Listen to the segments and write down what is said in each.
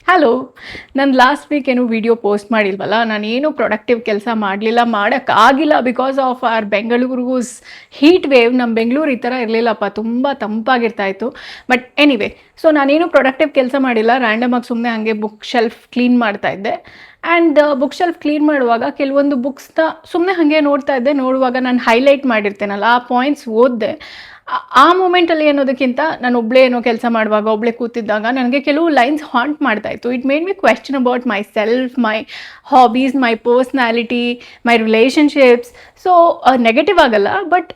Hello. ನಾನು last week ಏನು video post ಮಾಡಿಲ್ವಲ್ಲ, ನಾನೇನು ಪ್ರೊಡಕ್ಟಿವ್ ಕೆಲಸ ಮಾಡಲಿಲ್ಲ, ಮಾಡೋಕ್ಕಾಗಿಲ್ಲ because of our Bengaluru's heat wave. ನಮ್ಮ ಬೆಂಗಳೂರು ಈ ಥರ ಇರಲಿಲ್ಲಪ್ಪ, ತುಂಬ ತಂಪಾಗಿರ್ತಾಯಿತ್ತು. ಬಟ್ ಎನಿವೆ, ಸೊ ನಾನೇನು ಪ್ರೊಡಕ್ಟಿವ್ ಕೆಲಸ ಮಾಡಿಲ್ಲ, ರ್ಯಾಂಡಮಾಗಿ ಸುಮ್ಮನೆ ಹಾಗೆ ಬುಕ್ ಶೆಲ್ಫ್ ಕ್ಲೀನ್ ಮಾಡ್ತಾಯಿದ್ದೆ. ಆ್ಯಂಡ್ ಬುಕ್ ಶೆಲ್ಫ್ ಕ್ಲೀನ್ ಮಾಡುವಾಗ ಕೆಲವೊಂದು ಬುಕ್ಸ್ನ ಸುಮ್ಮನೆ ಹಾಗೆ ನೋಡ್ತಾ ಇದ್ದೆ. ನೋಡುವಾಗ ನಾನು ಹೈಲೈಟ್ ಮಾಡಿರ್ತೇನಲ್ಲ, ಆ ಪಾಯಿಂಟ್ಸ್ ಓದಿದೆ. ಆ ಮೂಮೆಂಟಲ್ಲಿ ಅನ್ನೋದಕ್ಕಿಂತ ನಾನು ಒಬ್ಬಳೇ ಏನೋ ಕೆಲಸ ಮಾಡುವಾಗ, ಒಬ್ಬಳೇ ಕೂತಿದ್ದಾಗ ನನಗೆ ಕೆಲವು ಲೈನ್ಸ್ ಹಾಂಟ್ ಮಾಡ್ತಾಯಿತ್ತು. It made me question about myself, my hobbies, my personality, my relationships. So negative ಆಗಲ್ಲ, ಬಟ್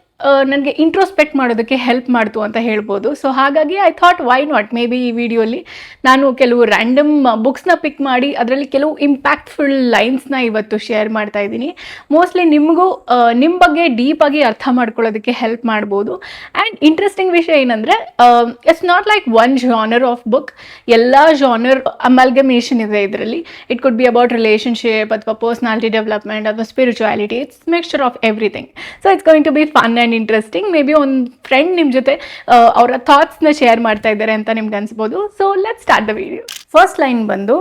ನನಗೆ ಇಂಟ್ರೋಸ್ಪೆಕ್ಟ್ ಮಾಡೋದಕ್ಕೆ ಹೆಲ್ಪ್ ಮಾಡ್ತು ಅಂತ ಹೇಳ್ಬೋದು. ಸೊ ಹಾಗಾಗಿ I thought why not, maybe ಈ ವಿಡಿಯೋಲಿ ನಾನು ಕೆಲವು ರ್ಯಾಂಡಮ್ ಬುಕ್ಸ್ನ ಪಿಕ್ ಮಾಡಿ ಅದರಲ್ಲಿ ಕೆಲವು ಇಂಪ್ಯಾಕ್ಟ್ಫುಲ್ ಲೈನ್ಸ್ನ ಇವತ್ತು ಶೇರ್ ಮಾಡ್ತಾ ಇದ್ದೀನಿ. ಮೋಸ್ಟ್ಲಿ ನಿಮಗೂ ನಿಮ್ಮ ಬಗ್ಗೆ ಡೀಪಾಗಿ ಅರ್ಥ ಮಾಡ್ಕೊಳ್ಳೋದಕ್ಕೆ ಹೆಲ್ಪ್ ಮಾಡ್ಬೋದು. ಆ್ಯಂಡ್ ಇಂಟ್ರೆಸ್ಟಿಂಗ್ ವಿಷಯ ಏನಂದರೆ, it's not like one genre of book, ಎಲ್ಲ ಜಾನರ್ ಅಮಲ್ಗಮೇಷನ್ ಇದೆ ಇದರಲ್ಲಿ. It could be about relationship ಅಥವಾ ಪರ್ಸ್ನಾಲಿಟಿ ಡೆವಲಪ್ಮೆಂಟ್ ಅಥವಾ spirituality. It's mixture of everything. So it's going to be fun and interesting. Maybe ಒಂದು friend ನಿಮ್ಮ ಜೊತೆ ಅವರ ಥಾಟ್ಸ್ನ ಶೇರ್ ಮಾಡ್ತಾ ಇದ್ದಾರೆ ಅಂತ ನಿಮ್ಗೆ ಅನ್ಸ್ಬೋದು. So let's start the video. First line ಬಂದು,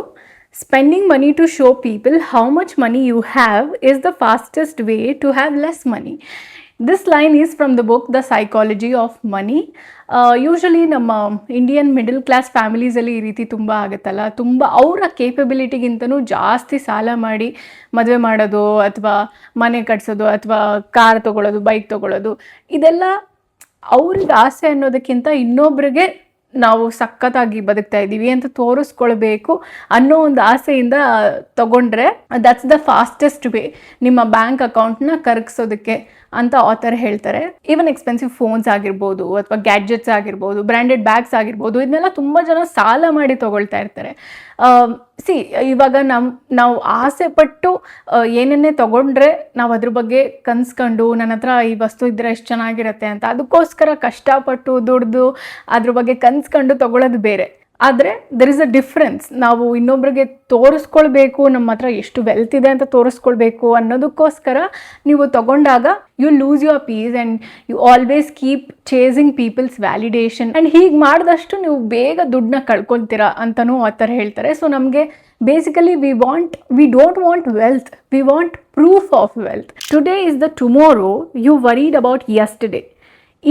spending money to show people how much money you have is the fastest way to have less money. This line is from the book the psychology of money. Usually ನಮ್ಮ Indian middle class ಫ್ಯಾಮಿಲೀಸಲ್ಲಿ ಈ ರೀತಿ ತುಂಬ ಆಗುತ್ತಲ್ಲ, ತುಂಬ ಅವರ ಕೇಪಬಿಲಿಟಿಗಿಂತನೂ ಜಾಸ್ತಿ ಸಾಲ ಮಾಡಿ ಮದುವೆ ಮಾಡೋದು ಅಥವಾ ಮನೆ ಕಟ್ಸೋದು ಅಥವಾ ಕಾರ್ ತೊಗೊಳ್ಳೋದು, ಬೈಕ್ ತೊಗೊಳ್ಳೋದು, ಇದೆಲ್ಲ ಅವ್ರಿಗೆ ಆಸೆ ಅನ್ನೋದಕ್ಕಿಂತ ಇನ್ನೊಬ್ರಿಗೆ ನಾವು ಸಖತ್ತಾಗಿ ಬದುಕ್ತಾ ಇದ್ದೀವಿ ಅಂತ ತೋರಿಸ್ಕೊಳ್ಬೇಕು ಅನ್ನೋ ಒಂದು ಆಸೆಯಿಂದ ತಗೊಂಡ್ರೆ ದಟ್ಸ್ ದ ಫಾಸ್ಟೆಸ್ಟ್ ವೇ ನಿಮ್ಮ ಬ್ಯಾಂಕ್ ಅಕೌಂಟ್ನ ಕರಗಿಸೋದಕ್ಕೆ ಅಂತ ಆಥರ್ ಹೇಳ್ತಾರೆ. ಈವನ್ ಎಕ್ಸ್ಪೆನ್ಸಿವ್ ಫೋನ್ಸ್ ಆಗಿರ್ಬೋದು ಅಥವಾ ಗ್ಯಾಡ್ಜೆಟ್ಸ್ ಆಗಿರ್ಬೋದು, ಬ್ರ್ಯಾಂಡೆಡ್ ಬ್ಯಾಗ್ಸ್ ಆಗಿರ್ಬೋದು, ಇದನ್ನೆಲ್ಲ ತುಂಬ ಜನ ಸಾಲ ಮಾಡಿ ತೊಗೊಳ್ತಾ ಇರ್ತಾರೆ. ಇವಾಗ ನಾವು ಆಸೆ ಪಟ್ಟು ಏನನ್ನೇ ತೊಗೊಂಡ್ರೆ ನಾವು ಅದ್ರ ಬಗ್ಗೆ ಕನ್ಸ್ಕೊಂಡು ನನ್ನ ಹತ್ರ ಈ ವಸ್ತು ಇದ್ದರೆ ಎಷ್ಟು ಚೆನ್ನಾಗಿರುತ್ತೆ ಅಂತ ಅದಕ್ಕೋಸ್ಕರ ಕಷ್ಟಪಟ್ಟು ದುಡ್ದು ಅದ್ರ ಬಗ್ಗೆ ಕನ್ಸ್ಕೊಂಡು ತೊಗೊಳ್ಳೋದು ಬೇರೆ. ಆದರೆ ದರ್ ಇಸ್ ಅ ಡಿಫ್ರೆನ್ಸ್. ನಾವು ಇನ್ನೊಬ್ರಿಗೆ ತೋರಿಸ್ಕೊಳ್ಬೇಕು, ನಮ್ಮ ಹತ್ರ ಎಷ್ಟು ವೆಲ್ತ್ ಇದೆ ಅಂತ ತೋರಿಸ್ಕೊಳ್ಬೇಕು ಅನ್ನೋದಕ್ಕೋಸ್ಕರ ನೀವು ತಗೊಂಡಾಗ you lose your peace and you always keep chasing people's validation. And ಹೀಗೆ ಮಾಡಿದಷ್ಟು ನೀವು ಬೇಗ ದುಡ್ಡನ್ನ ಕಳ್ಕೊಳ್ತೀರಾ ಅಂತಲೂ ಆ ಥರ ಹೇಳ್ತಾರೆ. ಸೊ ನಮಗೆ basically we don't want wealth, we want proof of wealth. Today is the tomorrow you worried about yesterday.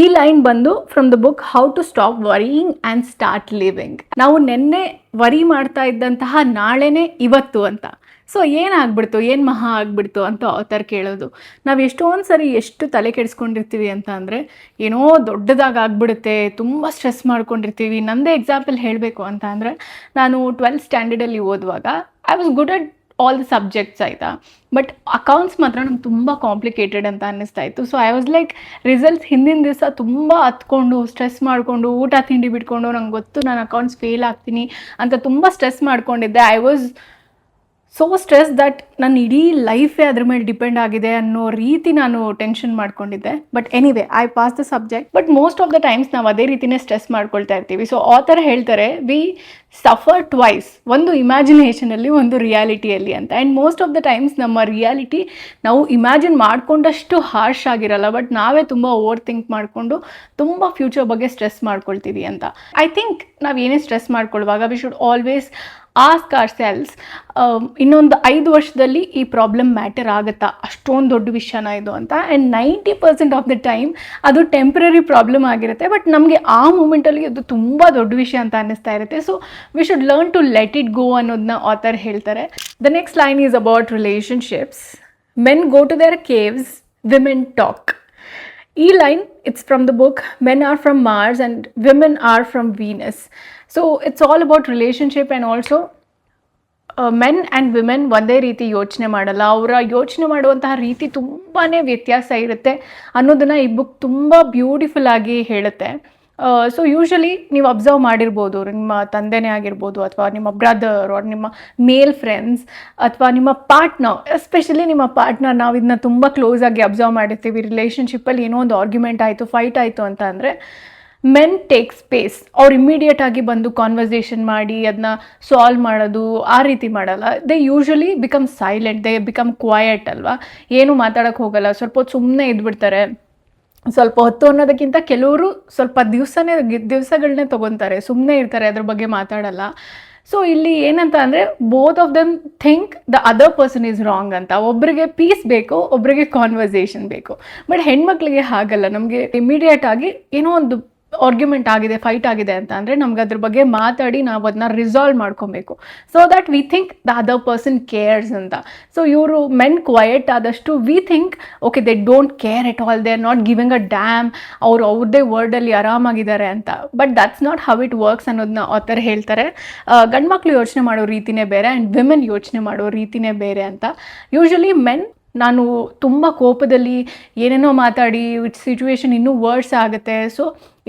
ಈ ಲೈನ್ ಬಂದು from the book how to stop worrying and start living. ನಾವು ನೆನ್ನೆ ವರಿ ಮಾಡ್ತಾ ಇದ್ದಂತಹ ನಾಳೆನೇ ಇವತ್ತು ಅಂತ. ಸೊ ಏನಾಗ್ಬಿಡ್ತು, ಏನು ಮಹಾ ಆಗ್ಬಿಡ್ತು ಅಂತ ಆಥರ್ ಕೇಳೋದು. ನಾವು ಎಷ್ಟೊಂದು ಸರಿ ಎಷ್ಟು ತಲೆ ಕೆಡಿಸ್ಕೊಂಡಿರ್ತೀವಿ ಅಂತ ಅಂದರೆ, ಏನೋ ದೊಡ್ಡದಾಗಿ ಆಗ್ಬಿಡುತ್ತೆ, ತುಂಬ ಸ್ಟ್ರೆಸ್ ಮಾಡ್ಕೊಂಡಿರ್ತೀವಿ. ನನ್ನದೇ ಎಕ್ಸಾಂಪಲ್ ಹೇಳಬೇಕು ಅಂತ ಅಂದರೆ, ನಾನು 12th ಸ್ಟ್ಯಾಂಡರ್ಡಲ್ಲಿ ಓದುವಾಗ I was good at all the subjects ಆಯಿತಾ, ಬಟ್ ಅಕೌಂಟ್ಸ್ ಮಾತ್ರ ನಂಗೆ ತುಂಬ ಕಾಂಪ್ಲಿಕೇಟೆಡ್ ಅಂತ ಅನ್ನಿಸ್ತಾ ಇತ್ತು. So I was like results ಹಿಂದಿನ ದಿವಸ ತುಂಬ ಹತ್ಕೊಂಡು ಸ್ಟ್ರೆಸ್ ಮಾಡಿಕೊಂಡು ಊಟ ತಿಂಡಿ ಬಿಟ್ಕೊಂಡು, ನಂಗೆ ಗೊತ್ತು ನಾನು ಅಕೌಂಟ್ಸ್ ಫೇಲ್ ಆಗ್ತೀನಿ ಅಂತ ತುಂಬ ಸ್ಟ್ರೆಸ್ ಮಾಡ್ಕೊಂಡಿದ್ದೆ. I was so stress that ನನ್ನ ಇಡೀ ಲೈಫೇ ಅದ್ರ ಮೇಲೆ ಡಿಪೆಂಡ್ ಆಗಿದೆ ಅನ್ನೋ ರೀತಿ ನಾನು ಟೆನ್ಷನ್ ಮಾಡ್ಕೊಂಡಿದ್ದೆ. But anyway I pass the subject. But most of the times ನಾವು ಅದೇ ರೀತಿಯೇ ಸ್ಟ್ರೆಸ್ ಮಾಡ್ಕೊಳ್ತಾ ಇರ್ತೀವಿ. ಸೊ ಆಥರ್ ಹೇಳ್ತಾರೆ, ವಿ ಸಫರ್ ಟ್ವೈಸ್, ಒಂದು ಇಮ್ಯಾಜಿನೇಷನಲ್ಲಿ ಒಂದು ರಿಯಾಲಿಟಿಯಲ್ಲಿ ಅಂತ. And most of the times ನಮ್ಮ ರಿಯಾಲಿಟಿ ನಾವು ಇಮ್ಯಾಜಿನ್ ಮಾಡ್ಕೊಂಡಷ್ಟು ಹಾರ್ಶ್ ಆಗಿರಲ್ಲ, ಬಟ್ ನಾವೇ ತುಂಬ ಓವರ್ ಥಿಂಕ್ ಮಾಡಿಕೊಂಡು ತುಂಬ ಫ್ಯೂಚರ್ ಬಗ್ಗೆ ಸ್ಟ್ರೆಸ್ ಮಾಡ್ಕೊಳ್ತೀವಿ ಅಂತ. ಐ ಥಿಂಕ್ ನಾವು ಏನೇ ಸ್ಟ್ರೆಸ್ ಮಾಡ್ಕೊಳ್ಳುವಾಗ we should always ask our selves, ಇನ್ನೊಂದು 5 ವರ್ಷದಲ್ಲಿ ಈ ಪ್ರಾಬ್ಲಮ್ ಮ್ಯಾಟರ್ ಆಗುತ್ತಾ, ಅಷ್ಟೊಂದು ದೊಡ್ಡ ವಿಷಯನ ಇದು ಅಂತ. ಆ್ಯಂಡ್ 90% ಆಫ್ ದ ಟೈಮ್ ಅದು ಟೆಂಪ್ರರಿ ಪ್ರಾಬ್ಲಮ್ ಆಗಿರುತ್ತೆ, ಬಟ್ ನಮಗೆ ಆ ಮೂಮೆಂಟಲ್ಲಿ ಅದು ತುಂಬ ದೊಡ್ಡ ವಿಷಯ ಅಂತ ಅನ್ನಿಸ್ತಾ ಇರುತ್ತೆ. So we should learn to let it go ಅನ್ನೋದನ್ನ ಆಥರ್ ಹೇಳ್ತಾರೆ. The next line is about relationships. Men go to their caves, women talk. ಈ line it's from the book men are from Mars and women are from Venus. So it's all about relationship. And also men and women ಒಂದೇ ರೀತಿ ಯೋಚನೆ ಮಾಡಲ್ಲ, ಅವರ ಯೋಚನೆ ಮಾಡುವಂತಹ ರೀತಿ ತುಂಬಾ ವ್ಯತ್ಯಾಸ ಇರುತ್ತೆ ಅನ್ನೋದನ್ನು ಈ ಬುಕ್ ತುಂಬ ಬ್ಯೂಟಿಫುಲ್ ಆಗಿ ಹೇಳುತ್ತೆ. ಸೊ ಯೂಶ್ವಲಿ ನೀವು ಅಬ್ಸರ್ವ್ ಮಾಡಿರ್ಬೋದು, ನಿಮ್ಮ ತಂದೆನೇ ಆಗಿರ್ಬೋದು ಅಥವಾ ನಿಮ್ಮ ಬ್ರದರ್ ಆರ್ ನಿಮ್ಮ ಮೇಲ್ ಫ್ರೆಂಡ್ಸ್ ಅಥವಾ ನಿಮ್ಮ ಪಾರ್ಟ್ನರ್, ಎಸ್ಪೆಷಲಿ ನಿಮ್ಮ ಪಾರ್ಟ್ನರ್, ನಾವು ಇದನ್ನ ತುಂಬ ಕ್ಲೋಸ್ ಆಗಿ ಅಬ್ಸರ್ವ್ ಮಾಡಿರ್ತೀವಿ. ರಿಲೇಷನ್ಶಿಪ್ಪಲ್ಲಿ ಏನೋ ಒಂದು ಆರ್ಗ್ಯುಮೆಂಟ್ ಆಯಿತು, ಫೈಟ್ ಆಯಿತು ಅಂತ ಅಂದರೆ ಮೆನ್ ಟೇಕ್ ಸ್ಪೇಸ್. ಅವ್ರು ಇಮ್ಮಿಡಿಯೇಟ್ ಆಗಿ ಬಂದು ಕಾನ್ವರ್ಸೇಷನ್ ಮಾಡಿ ಅದನ್ನ ಸಾಲ್ವ್ ಮಾಡೋದು ಆ ರೀತಿ ಮಾಡಲ್ಲ. They usually become silent, they become quiet ಅಲ್ವಾ, ಏನು ಮಾತಾಡೋಕ್ಕೆ ಹೋಗಲ್ಲ, ಸ್ವಲ್ಪ ಹೊತ್ತು ಸುಮ್ಮನೆ ಇದ್ಬಿಡ್ತಾರೆ. ಸ್ವಲ್ಪ ಹೊತ್ತು ಅನ್ನೋದಕ್ಕಿಂತ ಕೆಲವರು ಸ್ವಲ್ಪ ದಿವಸಗಳನ್ನೇ ತೊಗೊತಾರೆ, ಸುಮ್ಮನೆ ಇರ್ತಾರೆ, ಅದ್ರ ಬಗ್ಗೆ ಮಾತಾಡಲ್ಲ. ಸೊ ಇಲ್ಲಿ ಏನಂತ ಅಂದರೆ both of them think the other person is wrong ಅಂತ. ಒಬ್ಬರಿಗೆ ಪೀಸ್ ಬೇಕು, ಒಬ್ಬರಿಗೆ ಕಾನ್ವರ್ಸೇಷನ್ ಬೇಕು. ಬಟ್ ಹೆಣ್ಮಕ್ಳಿಗೆ ಹಾಗಲ್ಲ. ನಮಗೆ ಇಮಿಡಿಯೇಟ್ ಆಗಿ ಏನೋ ಒಂದು ಆರ್ಗ್ಯುಮೆಂಟ್ ಆಗಿದೆ, ಫೈಟ್ ಆಗಿದೆ ಅಂತ ಅಂದರೆ ನಮ್ಗೆ ಅದ್ರ ಬಗ್ಗೆ ಮಾತಾಡಿ ನಾವು ಅದನ್ನ ರಿಸಾಲ್ವ್ ಮಾಡ್ಕೊಬೇಕು. So that we think the other person CARES ಅಂತ. ಸೊ ಇವರು ಮೆನ್ ಕ್ವಯಟ್ ಆದಷ್ಟು we think okay they don't care at all, they are not giving a dam, ಅವರು ಅವ್ರದ್ದೇ ವರ್ಡಲ್ಲಿ ಆರಾಮಾಗಿದ್ದಾರೆ ಅಂತ. But that's not how it works ಅನ್ನೋದನ್ನ author ಹೇಳ್ತಾರೆ. ಗಂಡ್ಮಕ್ಳು ಯೋಚನೆ ಮಾಡೋ ರೀತಿನೇ ಬೇರೆ ಆ್ಯಂಡ್ ವಿಮೆನ್ ಯೋಚನೆ ಮಾಡೋ ರೀತಿನೇ ಬೇರೆ ಅಂತ. ಯೂಶ್ವಲಿ ಮೆನ್ ನಾನು ತುಂಬ ಕೋಪದಲ್ಲಿ ಏನೇನೋ ಮಾತಾಡಿ ಸಿಚುವೇಶನ್ ಇನ್ನೂ ವರ್ಡ್ಸ್ ಆಗುತ್ತೆ, ಸೊ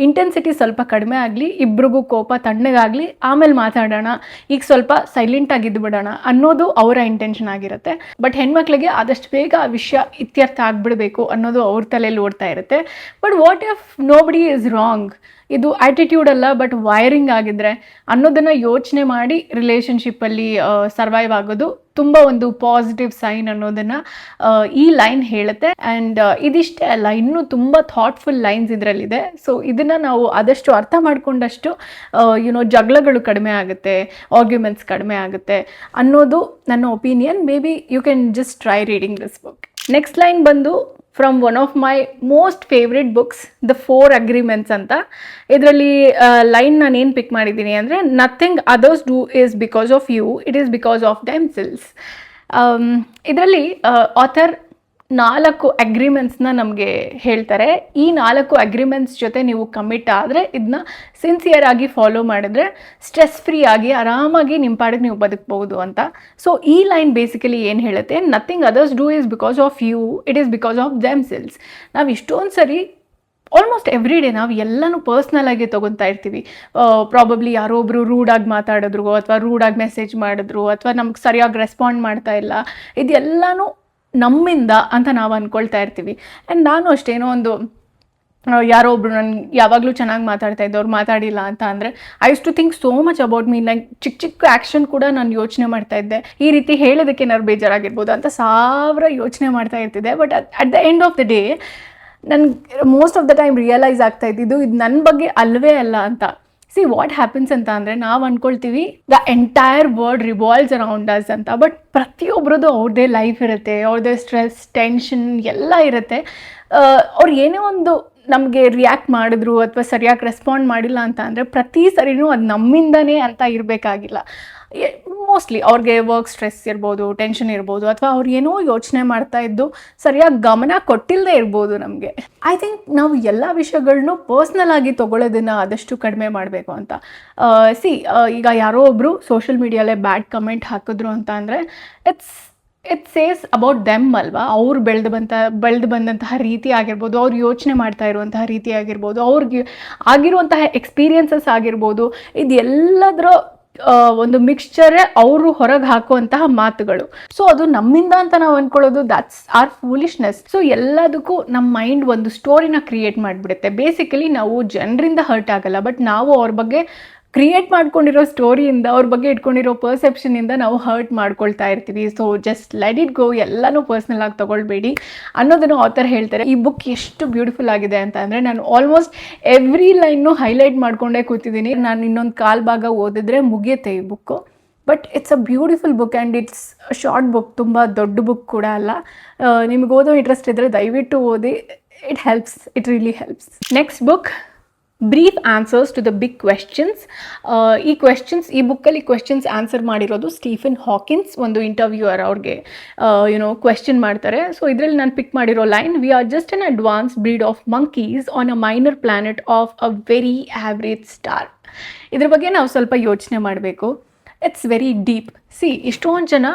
ಇಂಟೆನ್ಸಿಟಿ ಸ್ವಲ್ಪ ಕಡಿಮೆ ಆಗಲಿ, ಇಬ್ರಿಗೂ ಕೋಪ ತಣ್ಣಗಾಗಲಿ, ಆಮೇಲೆ ಮಾತಾಡೋಣ, ಈಗ ಸ್ವಲ್ಪ ಸೈಲೆಂಟಾಗಿದ್ದು ಬಿಡೋಣ ಅನ್ನೋದು ಅವರ ಇಂಟೆನ್ಷನ್ ಆಗಿರುತ್ತೆ. ಬಟ್ ಹೆಣ್ಮಕ್ಳಿಗೆ ಆದಷ್ಟು ಬೇಗ ಆ ವಿಷಯ ಇತ್ಯರ್ಥ ಆಗಿಬಿಡಬೇಕು ಅನ್ನೋದು ಅವ್ರ ತಲೆಯಲ್ಲಿ ಓಡ್ತಾ ಇರುತ್ತೆ. But what if nobody is wrong, ಇದು ಆ್ಯಟಿಟ್ಯೂಡ್ ಅಲ್ಲ ಬಟ್ ವೈರಿಂಗ್ ಆಗಿದ್ರೆ ಅನ್ನೋದನ್ನು ಯೋಚನೆ ಮಾಡಿ ರಿಲೇಷನ್ಶಿಪ್ಪಲ್ಲಿ ಸರ್ವೈವ್ ಆಗೋದು ತುಂಬ ಒಂದು ಪಾಸಿಟಿವ್ ಸೈನ್ ಅನ್ನೋದನ್ನು ಈ ಲೈನ್ ಹೇಳುತ್ತೆ. ಆ್ಯಂಡ್ ಇದಿಷ್ಟೇ ಅಲ್ಲ, ಇನ್ನೂ ತುಂಬ ಥಾಟ್ಫುಲ್ ಲೈನ್ಸ್ ಇದರಲ್ಲಿದೆ. ಸೊ ಇದನ್ನು ನಾವು ಆದಷ್ಟು ಅರ್ಥ ಮಾಡಿಕೊಂಡಷ್ಟು ಜಗಳಗಳು ಕಡಿಮೆ ಆಗುತ್ತೆ, ಆರ್ಗ್ಯುಮೆಂಟ್ಸ್ ಕಡಿಮೆ ಆಗುತ್ತೆ ಅನ್ನೋದು ನನ್ನ opinion. Maybe you can just try reading this book. Next line ಬಂದು from one of my most favourite books, the 4 agreements ಅಂತ. ಇದರಲ್ಲಿ ಲೈನ್ ನಾನು ಏನು ಪಿಕ್ ಮಾಡಿದ್ದೀನಿ ಅಂದರೆ, nothing others do is because of you, it is because of themselves. ಇದರಲ್ಲಿ author 4 ಅಗ್ರಿಮೆಂಟ್ಸ್ನ ನಮಗೆ ಹೇಳ್ತಾರೆ. ಈ 4 ಅಗ್ರಿಮೆಂಟ್ಸ್ ಜೊತೆ ನೀವು ಕಮಿಟ್ ಆದರೆ, ಇದನ್ನ ಸಿನ್ಸಿಯರ್ ಆಗಿ ಫಾಲೋ ಮಾಡಿದ್ರೆ ಸ್ಟ್ರೆಸ್ ಫ್ರೀ ಆಗಿ ಆರಾಮಾಗಿ ನಿಮ್ಮ ಪಾಡಿಗೆ ನೀವು ಬದುಕಬಹುದು ಅಂತ. ಸೊ ಈ ಲೈನ್ ಬೇಸಿಕಲಿ ಏನು ಹೇಳುತ್ತೆ, nothing others do is because of you, it is because of themselves. ನಾವು ಇಷ್ಟೊಂದು ಸರಿ ಆಲ್ಮೋಸ್ಟ್ ಎವ್ರಿ ಡೇ ನಾವು ಎಲ್ಲನೂ ಪರ್ಸ್ನಲಾಗಿ ತೊಗೊತಾ ಇರ್ತೀವಿ. ಪ್ರಾಬಬ್ಲಿ ಯಾರೋ ಒಬ್ಬರು ರೂಡಾಗಿ ಮಾತಾಡಿದ್ರು, ಅಥವಾ ರೂಡಾಗಿ ಮೆಸೇಜ್ ಮಾಡಿದ್ರು, ಅಥವಾ ನಮ್ಗೆ ಸರಿಯಾಗಿ ರೆಸ್ಪಾಂಡ್ ಮಾಡ್ತಾ ಇಲ್ಲ, ಇದೆಲ್ಲನೂ ನಮ್ಮಿಂದ ಅಂತ ನಾವು ಅಂದ್ಕೊಳ್ತಾ ಇರ್ತೀವಿ. ಆ್ಯಂಡ್ ನಾನು ಅಷ್ಟೇನೋ ಒಂದು ಯಾರೋ ಒಬ್ರು ನನ್ಗೆ ಯಾವಾಗಲೂ ಚೆನ್ನಾಗಿ ಮಾತಾಡ್ತಾ ಇದ್ದವ್ರು ಮಾತಾಡಿಲ್ಲ ಅಂತ ಅಂದರೆ I use to think so much about me. Like ಚಿಕ್ಕ ಚಿಕ್ಕ ಆ್ಯಕ್ಷನ್ ಕೂಡ ನಾನು ಯೋಚನೆ ಮಾಡ್ತಾ ಇದ್ದೆ, ಈ ರೀತಿ ಹೇಳೋದಕ್ಕೆ ಏನಾದ್ರು ಬೇಜಾರಾಗಿರ್ಬೋದು ಅಂತ 1000 ಯೋಚನೆ ಮಾಡ್ತಾ ಇರ್ತಿದ್ದೆ. But at the end of the day ನನ್ಗೆ most of the time realise ಆಗ್ತಾ ಇದ್ದಿದ್ದು ಇದು ನನ್ನ ಬಗ್ಗೆ ಅಲ್ಲವೇ ಅಲ್ಲ ಅಂತ. ಸಿ ವಾಟ್ ಹ್ಯಾಪನ್ಸ್ ಅಂತ ಅಂದರೆ, ನಾವು ಅಂದ್ಕೊಳ್ತೀವಿ the entire world revolves around us ಅಂತ. ಬಟ್ ಪ್ರತಿಯೊಬ್ಬರದ್ದು ಅವ್ರದ್ದೇ ಲೈಫ್ ಇರುತ್ತೆ, ಅವ್ರದ್ದೇ ಸ್ಟ್ರೆಸ್, ಟೆನ್ಷನ್ ಎಲ್ಲ ಇರುತ್ತೆ. ಅವ್ರು ಏನೇ ಒಂದು ನಮಗೆ ರಿಯಾಕ್ಟ್ ಮಾಡಿದ್ರು ಅಥವಾ ಸರಿಯಾಗಿ ರೆಸ್ಪಾಂಡ್ ಮಾಡಿಲ್ಲ ಅಂತ ಅಂದರೆ ಪ್ರತಿ ಸರಿನೂ ಅದು ನಮ್ಮಿಂದನೇ ಅಂತ ಇರಬೇಕಾಗಿಲ್ಲ. ಮೋಸ್ಟ್ಲಿ ಅವ್ರಿಗೆ ವರ್ಕ್ ಸ್ಟ್ರೆಸ್ ಇರ್ಬೋದು, ಟೆನ್ಷನ್ ಇರ್ಬೋದು, ಅಥವಾ ಅವ್ರು ಏನೋ ಯೋಚನೆ ಮಾಡ್ತಾ ಇದ್ದು ಸರಿಯಾಗಿ ಗಮನ ಕೊಟ್ಟಿಲ್ಲದೆ ಇರ್ಬೋದು ನಮಗೆ. ಐ ಥಿಂಕ್ ನಾವು ಎಲ್ಲ ವಿಷಯಗಳನ್ನೂ ಪರ್ಸ್ನಲ್ ಆಗಿ ತೊಗೊಳ್ಳೋದನ್ನು ಆದಷ್ಟು ಕಡಿಮೆ ಮಾಡಬೇಕು ಅಂತ. ಈಗ ಯಾರೋ ಒಬ್ಬರು ಸೋಷಿಯಲ್ ಮೀಡಿಯಾಲೇ ಬ್ಯಾಡ್ ಕಮೆಂಟ್ ಹಾಕಿದ್ರು ಅಂತ ಅಂದರೆ ಇಟ್ ಸೇಸ್ ಅಬೌಟ್ ದೆಮ್ ಅಲ್ವಾ. ಅವ್ರು ಬೆಳೆದು ಬಂದಂತಹ ರೀತಿ ಆಗಿರ್ಬೋದು, ಅವ್ರು ಯೋಚನೆ ಮಾಡ್ತಾ ಇರುವಂತಹ ರೀತಿ ಆಗಿರ್ಬೋದು, ಅವ್ರಿಗೆ ಆಗಿರುವಂತಹ ಎಕ್ಸ್ಪೀರಿಯನ್ಸಸ್ ಆಗಿರ್ಬೋದು, ಇದೆಲ್ಲದರ ಒಂದು ಮಿಕ್ಸ್ಚರೇ ಅವರು ಹೊರಗೆ ಹಾಕುವಂತಹ ಮಾತುಗಳು. ಸೊ ಅದು ನಮ್ಮಿಂದ ಅಂತ ನಾವು ಅಂದ್ಕೊಳ್ಳೋದು ದಟ್ಸ್ ಆರ್ ಫೂಲಿಶ್ನೆಸ್. ಸೊ ಎಲ್ಲದಕ್ಕೂ ನಮ್ಮ ಮೈಂಡ್ ಒಂದು ಸ್ಟೋರಿನ ಕ್ರಿಯೇಟ್ ಮಾಡಿಬಿಡುತ್ತೆ. ಬೇಸಿಕಲಿ ನಾವು ಜನರಿಂದ ಹರ್ಟ್ ಆಗಲ್ಲ, ಬಟ್ ನಾವು ಅವ್ರ ಬಗ್ಗೆ ಕ್ರಿಯೇಟ್ ಮಾಡ್ಕೊಂಡಿರೋ ಸ್ಟೋರಿಯಿಂದ, ಅವ್ರ ಬಗ್ಗೆ ಇಟ್ಕೊಂಡಿರೋ ಪರ್ಸೆಪ್ಷನಿಂದ ನಾವು ಹರ್ಟ್ ಮಾಡ್ಕೊಳ್ತಾ ಇರ್ತೀವಿ. ಸೊ ಜಸ್ಟ್ ಲೆಟ್ ಇಟ್ ಗೋ, ಎಲ್ಲನೂ ಪರ್ಸ್ನಲ್ ಆಗಿ ತೊಗೊಳ್ಬೇಡಿ ಅನ್ನೋದನ್ನು ಆಥರ್ ಹೇಳ್ತಾರೆ. ಈ ಬುಕ್ ಎಷ್ಟು ಬ್ಯೂಟಿಫುಲ್ ಆಗಿದೆ ಅಂತ ಅಂದರೆ, ನಾನು ಆಲ್ಮೋಸ್ಟ್ ಎವ್ರಿ ಲೈನ್ನು ಹೈಲೈಟ್ ಮಾಡ್ಕೊಂಡೇ ಕೂತಿದ್ದೀನಿ. ನಾನು ಇನ್ನೊಂದು 1/4 ಭಾಗ ಓದಿದ್ರೆ ಮುಗಿಯುತ್ತೆ ಈ book. But it's a beautiful book and it's short book, ತುಂಬ ದೊಡ್ಡ ಬುಕ್ ಕೂಡ ಅಲ್ಲ. ನಿಮ್ಗೆ ಓದೋ ಇಂಟ್ರೆಸ್ಟ್ ಇದ್ದರೆ ದಯವಿಟ್ಟು ಓದಿ, it helps, it really helps. Next book, brief answers to the big questions. ಈ ಬುಕ್ಕಲ್ಲಿ ಕ್ವೆಶ್ಚನ್ಸ್ ಆನ್ಸರ್ ಮಾಡಿರೋದು ಸ್ಟೀಫನ್ ಹಾಕಿನ್ಸ್, ಒಂದು ಇಂಟರ್ವ್ಯೂಯರ್ ಅವ್ರಿಗೆ ಕ್ವೆಶ್ಚನ್ ಮಾಡ್ತಾರೆ. ಸೊ ಇದರಲ್ಲಿ ನಾನು ಪಿಕ್ ಮಾಡಿರೋ line, we are just an advanced breed of monkeys on a minor planet of a very average star. ಇದ್ರ ಬಗ್ಗೆ ನಾವು ಸ್ವಲ್ಪ ಯೋಚನೆ ಮಾಡಬೇಕು. It's very deep. ಇಷ್ಟೊಂದು ಜನ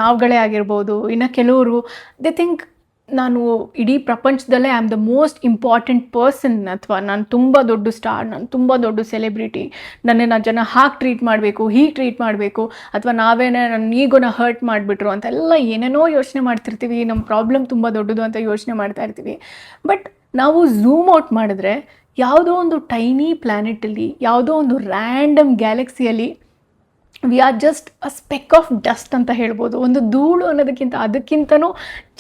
ನಾವುಗಳೇ ಆಗಿರ್ಬೋದು, ಇನ್ನು ಕೆಲವರು ದೇ ಥಿಂಕ್ ನಾನು ಇಡೀ ಪ್ರಪಂಚದಲ್ಲೇ I am the most important person, ಅಥವಾ ನಾನು ತುಂಬ ದೊಡ್ಡ ಸ್ಟಾರ್, ನಾನು ತುಂಬ ದೊಡ್ಡ ಸೆಲೆಬ್ರಿಟಿ, ನನ್ನನ್ನು ಜನ ಹಾಗೆ ಟ್ರೀಟ್ ಮಾಡಬೇಕು, ಹೀಗೆ ಟ್ರೀಟ್ ಮಾಡಬೇಕು, ಅಥವಾ ನಾವೇನೇ ನನ್ನ ಈಗೋನ ಹರ್ಟ್ ಮಾಡಿಬಿಟ್ರು ಅಂತೆಲ್ಲ ಏನೇನೋ ಯೋಚನೆ ಮಾಡ್ತಿರ್ತೀವಿ. ನಮ್ಮ ಪ್ರಾಬ್ಲಮ್ ತುಂಬ ದೊಡ್ಡದು ಅಂತ ಯೋಚನೆ ಮಾಡ್ತಾ ಇರ್ತೀವಿ. ಬಟ್ ನಾವು ಝೂಮ್ ಔಟ್ ಮಾಡಿದ್ರೆ ಯಾವುದೋ ಒಂದು ಟೈನಿ ಪ್ಲ್ಯಾನೆಟಲ್ಲಿ, ಯಾವುದೋ ಒಂದು ರ್ಯಾಂಡಮ್ ಗ್ಯಾಲಕ್ಸಿಯಲ್ಲಿ we are just a speck of dust ಅಂತ ಹೇಳ್ಬೋದು. ಒಂದು ಧೂಳು ಅನ್ನೋದಕ್ಕಿಂತ ಅದಕ್ಕಿಂತನೂ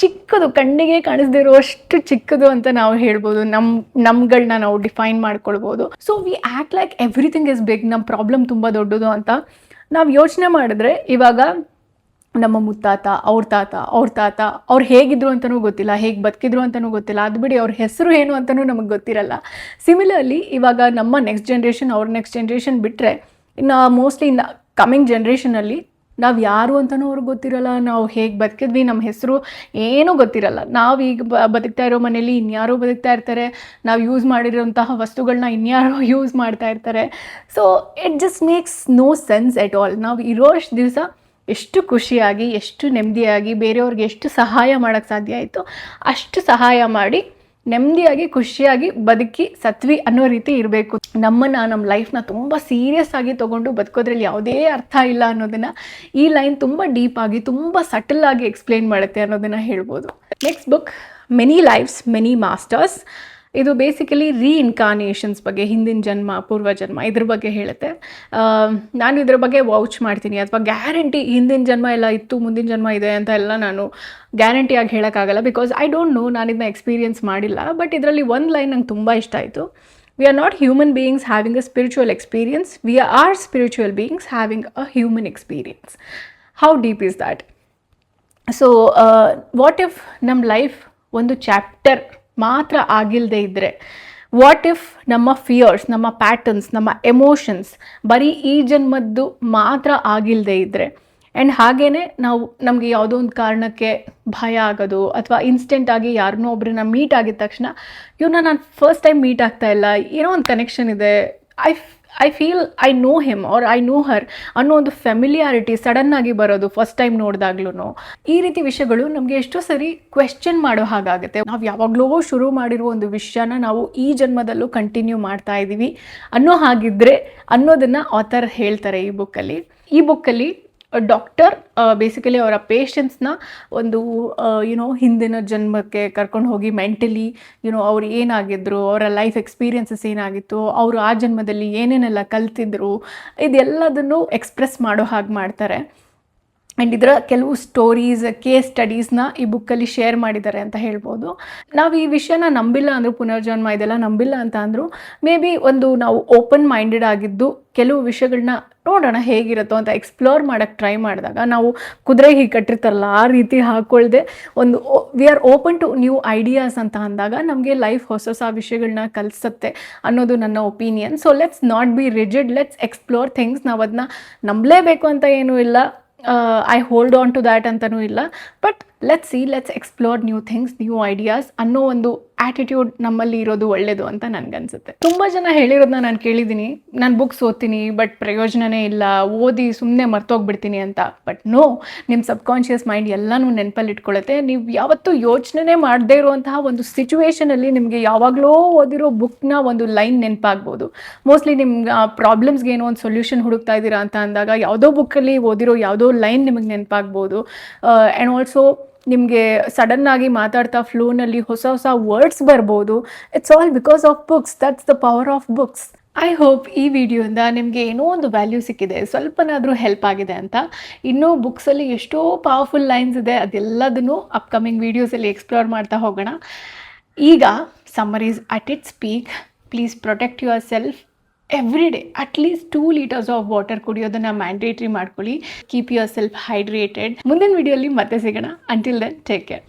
ಚಿಕ್ಕದು, ಕಣ್ಣಿಗೆ ಕಾಣಿಸ್ದಿರುವಷ್ಟು ಚಿಕ್ಕದು ಅಂತ ನಾವು ಹೇಳ್ಬೋದು. ನಮ್ಗಳನ್ನ ನಾವು ಡಿಫೈನ್ ಮಾಡ್ಕೊಳ್ಬೋದು. So we act like everything is big, ನಮ್ಮ ಪ್ರಾಬ್ಲಮ್ ತುಂಬ ದೊಡ್ಡದು ಅಂತ. ನಾವು ಯೋಚನೆ ಮಾಡಿದ್ರೆ ಇವಾಗ ನಮ್ಮ ಮುತ್ತಾತ ಅವ್ರ ತಾತ ಅವ್ರು ಹೇಗಿದ್ರು ಅಂತಲೂ ಗೊತ್ತಿಲ್ಲ, ಹೇಗೆ ಬದುಕಿದ್ರು ಅಂತಲೂ ಗೊತ್ತಿಲ್ಲ, ಅದು ಬಿಡಿ ಅವ್ರ ಹೆಸರು ಏನು ಅಂತಲೂ ನಮಗೆ ಗೊತ್ತಿರಲ್ಲ. ಸಿಮಿಲರ್ಲಿ ಇವಾಗ ನಮ್ಮ ನೆಕ್ಸ್ಟ್ ಜನ್ರೇಷನ್ ಅವ್ರ ನೆಕ್ಸ್ಟ್ ಜನ್ರೇಷನ್ ಬಿಟ್ಟರೆ ಇನ್ನು ಮೋಸ್ಟ್ಲಿ ಇನ್ನು ಕಮಿಂಗ್ ಜನ್ರೇಷನಲ್ಲಿ ನಾವು ಯಾರು ಅಂತಲೂ ಅವ್ರಿಗೆ ಗೊತ್ತಿರಲ್ಲ, ನಾವು ಹೇಗೆ ಬದುಕಿದ್ವಿ, ನಮ್ಮ ಹೆಸರು ಏನೂ ಗೊತ್ತಿರಲ್ಲ. ನಾವು ಈಗ ಬದುಕ್ತಾ ಇರೋ ಮನೇಲಿ ಇನ್ಯಾರೋ ಬದುಕ್ತಾ ಇರ್ತಾರೆ, ನಾವು ಯೂಸ್ ಮಾಡಿರೋಂತಹ ವಸ್ತುಗಳನ್ನ ಇನ್ಯಾರೋ ಯೂಸ್ ಮಾಡ್ತಾ ಇರ್ತಾರೆ. So it just makes no sense at all. ನಾವು ಇರೋಷ್ಟು ದಿವಸ ಎಷ್ಟು ಖುಷಿಯಾಗಿ, ಎಷ್ಟು ನೆಮ್ಮದಿಯಾಗಿ, ಬೇರೆಯವ್ರಿಗೆ ಎಷ್ಟು ಸಹಾಯ ಮಾಡೋಕ್ಕೆ ಸಾಧ್ಯ ಆಯಿತು ಅಷ್ಟು ಸಹಾಯ ಮಾಡಿ ನೆಮ್ಮದಿಯಾಗಿ ಖುಷಿಯಾಗಿ ಬದುಕಿ ಸತ್ವಿ ಅನ್ನೋ ರೀತಿ ಇರಬೇಕು. ನಮ್ಮ ಲೈಫ್ನ ತುಂಬ ಸೀರಿಯಸ್ ಆಗಿ ತೊಗೊಂಡು ಬದುಕೋದ್ರಲ್ಲಿ ಯಾವುದೇ ಅರ್ಥ ಇಲ್ಲ ಅನ್ನೋದನ್ನು ಈ ಲೈನ್ ತುಂಬ ಡೀಪಾಗಿ, ತುಂಬ ಸಟಲ್ ಆಗಿ ಎಕ್ಸ್ಪ್ಲೇನ್ ಮಾಡುತ್ತೆ ಅನ್ನೋದನ್ನು ಹೇಳ್ಬೋದು. Next book many lives many masters. ಇದು ಬೇಸಿಕಲಿ ರೀಇನ್ಕಾರ್ನೇಷನ್ಸ್ ಬಗ್ಗೆ, ಹಿಂದಿನ ಜನ್ಮ ಪೂರ್ವಜನ್ಮ ಇದ್ರ ಬಗ್ಗೆ ಹೇಳುತ್ತೆ. ನಾನು ಇದ್ರ ಬಗ್ಗೆ ವೌಚ್ ಮಾಡ್ತೀನಿ, ಅಥವಾ ಗ್ಯಾರಂಟಿ ಹಿಂದಿನ ಜನ್ಮ ಎಲ್ಲ ಇತ್ತು ಮುಂದಿನ ಜನ್ಮ ಇದೆ ಅಂತ ಎಲ್ಲ ನಾನು ಗ್ಯಾರಂಟಿಯಾಗಿ ಹೇಳೋಕ್ಕಾಗಲ್ಲ. ಬಿಕಾಸ್ ಐ ಡೋಂಟ್ ನೋ, ನಾನು ಇದನ್ನ ಎಕ್ಸ್ಪೀರಿಯನ್ಸ್ ಮಾಡಿಲ್ಲ. ಬಟ್ ಇದರಲ್ಲಿ ಒಂದು ಲೈನ್ ನಂಗೆ ತುಂಬ ಇಷ್ಟ ಆಯಿತು. We are not human beings having a spiritual experience, we are spiritual beings having a human experience. How deep is that? So what if ನಮ್ಮ ಲೈಫ್ ಒಂದು ಚಾಪ್ಟರ್ ಮಾತ್ರ ಆಗಿಲ್ಲದೆ ಇದ್ದರೆ, ವಾಟ್ ಇಫ್ ನಮ್ಮ ಫಿಯರ್ಸ್, ನಮ್ಮ ಪ್ಯಾಟರ್ನ್ಸ್, ನಮ್ಮ ಎಮೋಷನ್ಸ್ ಬರೀ ಈ ಜನ್ಮದ್ದು ಮಾತ್ರ ಆಗಿಲ್ಲದೆ ಇದ್ದರೆ, ಆ್ಯಂಡ್ ಹಾಗೇ ನಮಗೆ ಯಾವುದೋ ಒಂದು ಕಾರಣಕ್ಕೆ ಭಯ ಆಗೋದು, ಅಥವಾ ಇನ್ಸ್ಟೆಂಟಾಗಿ ಯಾರನ್ನೋ ಒಬ್ಬರನ್ನ ಮೀಟ್ ಆಗಿದ ತಕ್ಷಣ ಇವ್ರನ್ನ ನಾನು ಫಸ್ಟ್ ಟೈಮ್ ಮೀಟ್ ಆಗ್ತಾ ಇಲ್ಲ, ಏನೋ ಒಂದು ಕನೆಕ್ಷನ್ ಇದೆ, I feel I know him or I know ಹರ್ ಅನ್ನೋ ಒಂದು ಫೆಮಿಲಿಯಾರಿಟಿ ಸಡನ್ನಾಗಿ ಬರೋದು ಫಸ್ಟ್ ಟೈಮ್ ನೋಡಿದಾಗ್ಲೂ. ಈ ರೀತಿ ವಿಷಯಗಳು ನಮಗೆ ಎಷ್ಟೋ ಸರಿ ಕ್ವೆಶ್ಚನ್ ಮಾಡೋ ಹಾಗಾಗುತ್ತೆ. ನಾವು ಯಾವಾಗಲೂ ಶುರು ಮಾಡಿರುವ ಒಂದು ವಿಷಯನ ನಾವು ಈ ಜನ್ಮದಲ್ಲೂ ಕಂಟಿನ್ಯೂ ಮಾಡ್ತಾ ಇದ್ದೀವಿ ಅನ್ನೋ ಹಾಗಿದ್ರೆ ಅನ್ನೋದನ್ನು ಆಥರ್ ಹೇಳ್ತಾರೆ ಈ ಬುಕ್ಕಲ್ಲಿ. ಡಾಕ್ಟರ್ ಬೇಸಿಕಲಿ ಅವರ ಪೇಷಂಟ್ಸ್ನ ಒಂದು ಹಿಂದಿನ ಜನ್ಮಕ್ಕೆ ಕರ್ಕೊಂಡು ಹೋಗಿ ಮೆಂಟಲಿ ಅವ್ರು ಏನಾಗಿದ್ರು, ಅವರ ಲೈಫ್ ಎಕ್ಸ್ಪೀರಿಯನ್ಸಸ್ ಏನಾಗಿತ್ತು, ಅವರು ಆ ಜನ್ಮದಲ್ಲಿ ಏನೇನೆಲ್ಲ ಕಲ್ತಿದ್ರು, ಇದೆಲ್ಲದನ್ನು ಎಕ್ಸ್ಪ್ರೆಸ್ ಮಾಡೋ ಹಾಗೆ ಮಾಡ್ತಾರೆ. ಆ್ಯಂಡ್ ಇದರ ಕೆಲವು ಸ್ಟೋರೀಸ್, ಕೇಸ್ ಸ್ಟಡೀಸ್ನ ಈ ಬುಕ್ಕಲ್ಲಿ ಶೇರ್ ಮಾಡಿದ್ದಾರೆ ಅಂತ ಹೇಳ್ಬೋದು. ನಾವು ಈ ವಿಷಯನ ನಂಬಿಲ್ಲ ಅಂದರೂ, ಪುನರ್ಜನ್ಮ ಇದೆಲ್ಲ ನಂಬಿಲ್ಲ ಅಂತ ಅಂದರೂ, ಮೇ ಬಿ ನಾವು ಓಪನ್ ಮೈಂಡೆಡ್ ಆಗಿದ್ದು ಕೆಲವು ವಿಷಯಗಳನ್ನ ನೋಡೋಣ ಹೇಗಿರುತ್ತೋ ಅಂತ ಎಕ್ಸ್ಪ್ಲೋರ್ ಮಾಡೋಕ್ಕೆ ಟ್ರೈ ಮಾಡಿದಾಗ, ನಾವು ಕುದುರೆ ಹೀಗೆ ಕಟ್ಟಿರ್ತಾರಲ್ಲ ಆ ರೀತಿ ಹಾಕ್ಕೊಳ್ದೆ we are open to new ideas ಅಂತ ಅಂದಾಗ ನಮಗೆ ಲೈಫ್ ಹೊಸ ವಿಷಯಗಳನ್ನ ಕಲಿಸುತ್ತೆ ಅನ್ನೋದು ನನ್ನ opinion. So let's not be rigid, let's explore things. ನಾವು ಅದನ್ನ ನಂಬಲೇಬೇಕು ಅಂತ ಏನೂ ಇಲ್ಲ, I hold on to that ಅಂತಲೂ ಇಲ್ಲ. But let's explore new things, new ideas ಅನ್ನೋ ಒಂದು ಆ್ಯಟಿಟ್ಯೂಡ್ ನಮ್ಮಲ್ಲಿ ಇರೋದು ಒಳ್ಳೆಯದು ಅಂತ ನನಗನ್ಸುತ್ತೆ. ತುಂಬ ಜನ ಹೇಳಿರೋದನ್ನ ನಾನು ಕೇಳಿದ್ದೀನಿ, ನಾನು ಬುಕ್ಸ್ ಓದ್ತೀನಿ ಬಟ್ ಪ್ರಯೋಜನವೇ ಇಲ್ಲ, ಓದಿ ಸುಮ್ಮನೆ ಮರ್ತೋಗ್ಬಿಡ್ತೀನಿ ಅಂತ. ಬಟ್ ನೋ, ನಿಮ್ಮ ಸಬ್ಕಾನ್ಷಿಯಸ್ ಮೈಂಡ್ ಎಲ್ಲನೂ ನೆನಪಲ್ಲಿ ಇಟ್ಕೊಳ್ಳುತ್ತೆ. ನೀವು ಯಾವತ್ತೂ ಯೋಚನೆ ಮಾಡದೇ ಇರುವಂತಹ ಒಂದು ಸಿಚುವೇಷನಲ್ಲಿ ನಿಮಗೆ ಯಾವಾಗಲೂ ಓದಿರೋ ಬುಕ್ನ ಒಂದು ಲೈನ್ ನೆನಪಾಗ್ಬೋದು. ಮೋಸ್ಟ್ಲಿ ನಿಮ್ಮ ಪ್ರಾಬ್ಲಮ್ಸ್ಗೆ ಏನೋ ಒಂದು ಸೊಲ್ಯೂಷನ್ ಹುಡುಕ್ತಾ ಇದ್ದೀರಾ ಅಂತ ಅಂದಾಗ ಯಾವುದೋ ಬುಕ್ಕಲ್ಲಿ ಓದಿರೋ ಯಾವುದೋ ಲೈನ್ ನಿಮಗೆ ನೆನಪಾಗ್ಬೋದು. ಆ್ಯಂಡ್ ಆಲ್ಸೋ ನಿಮಗೆ ಸಡನ್ನಾಗಿ ಮಾತಾಡ್ತಾ ಫ್ಲೋನಲ್ಲಿ ಹೊಸ ವರ್ಡ್ಸ್ ಬರ್ಬೋದು. It's all because of books. That's the power of books. I hope ಈ ವಿಡಿಯೋಯಿಂದ ನಿಮಗೆ ಏನೋ ಒಂದು ವ್ಯಾಲ್ಯೂ ಸಿಕ್ಕಿದೆ, ಸ್ವಲ್ಪನಾದರೂ ಹೆಲ್ಪ್ ಆಗಿದೆ ಅಂತ. ಇನ್ನೂ ಬುಕ್ಸಲ್ಲಿ ಎಷ್ಟೋ ಪವರ್ಫುಲ್ ಲೈನ್ಸ್ ಇದೆ, ಅದೆಲ್ಲದನ್ನು ಅಪ್ಕಮಿಂಗ್ ವೀಡಿಯೋಸಲ್ಲಿ ಎಕ್ಸ್ಪ್ಲೋರ್ ಮಾಡ್ತಾ ಹೋಗೋಣ. ಈಗ summer is at its peak. Please protect yourself every day. At least 2 liters of water ಕುಡಿಯೋದನ್ನು ಮ್ಯಾಂಡೇಟ್ರಿ ಮಾಡ್ಕೊಳ್ಳಿ. Keep yourself hydrated. ಮುಂದಿನ ವಿಡಿಯೋಲಿ ಮತ್ತೆ ಸಿಗೋಣ. Until then take care.